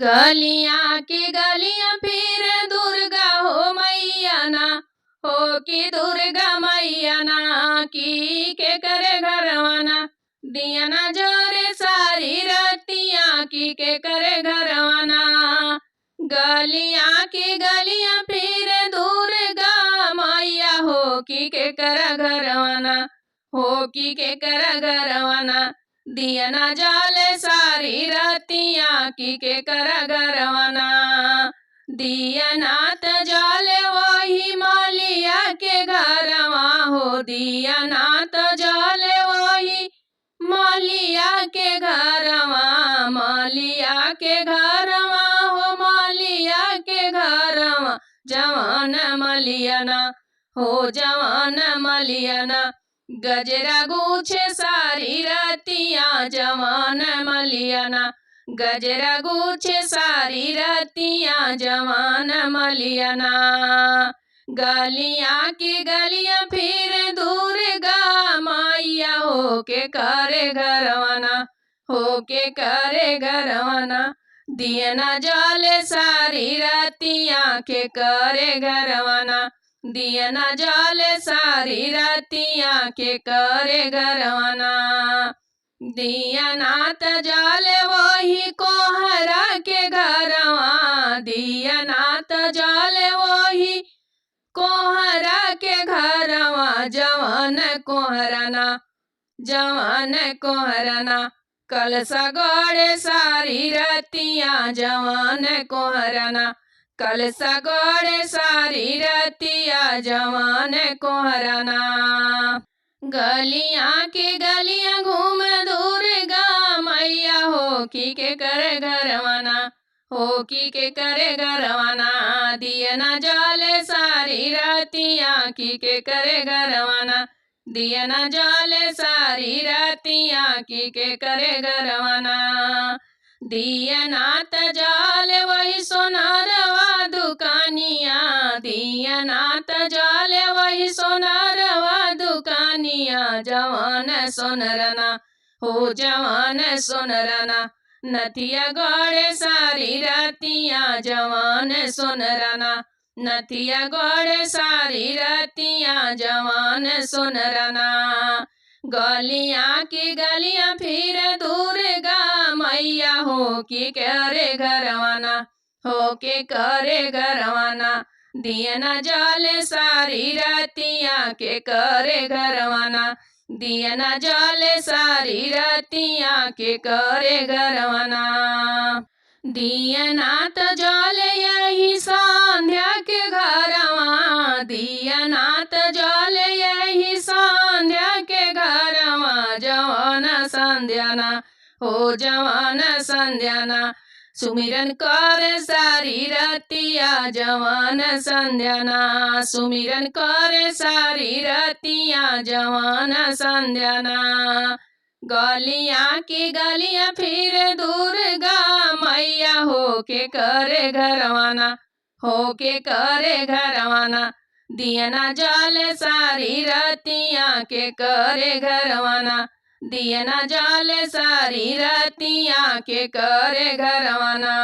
गलियां की गलियां फिर दुर्गा हो मैया ना, हो कि दुर्गा मैया ना की के करे घरवाना, दिया ना जोरे सारी रतियां की के करे घरवाना। गलियां की गलियां फिर दुर्गा मैया हो कि के करे घरवाना, हो कि के करे घरवाना, दिया ना जाले सारी रतियां की के कर गरवाना। दिया नात जाले वही मालिया के घरवा हो, दिया नात जाले वही मालिया के घरवा, मालिया के घरवा हो, मालिया के घरवा, जवान मलियाना हो, जवान मलियाना, गजरा गुछे सारी रतियां जवान मलियाना, गजरा गुछे सारी रतियां जवान मलियाना। गलियां की गलियां फिर दुर्गा मैया हो के करे घरवाना, हो के करे घरवाना, दिया ना जाले सारी रतियां के करे घरवाना, दिया ना जाले सारी रतियां के करे घरवाना। दिया नात जाले वही कोहरा के घरवा, दिया नात जाले वही कोहरा के घरवा, जवान कोहराना, जवान कोहराना, कलसा गड़े सारी रतियां जवान कोहराना, कलसा गड़े सारी रतियां जवान कोहराना। गलियां की गलियां घूम दुर्गा मैया हो कि के करे घरवाना, हो कि के करे घरवाना, दिया ना जाले सारी रतियां की के करे घरवाना, दिया ना जाले सारी रतियां की के करे घरवाना। दिया नात जाले वही सोनारवा दुकानिया, दिया नात जाले वही सोनारवा दुकानिया, जवान सोनरना हो, जवान सोनरना, नथिया गड़े सारी रतियां जवान सोनरना, नथिया गड़े सारी रतियां जवान सोनरना। गलियां की गलियां फिर दुर्गा मैया हो कि करे घरवाना, हो के करे घरवाना, दिया ना जाले सारी रतियां के करे घरवाना, दिया ना जाले सारी रतियां के करे घरवाना। दिया नात जाले यही संध्या के घरवा, दिया नात जाले यही संध्या के घरवा, जवान संध्याना हो, जवान संध्याना, सुमिरन कर सारी रतियां जवान संध्याना, सुमिरन कर सारी रतियां जवान संध्याना। गलियां की गलियां फिर दुर्गा मैया हो के करे घरवाना, हो के करे घरवाना, दिया ना जाले सारी रतियां के करे घरवाना, दिया ना जाले सारी रतियां के करे घरवाना।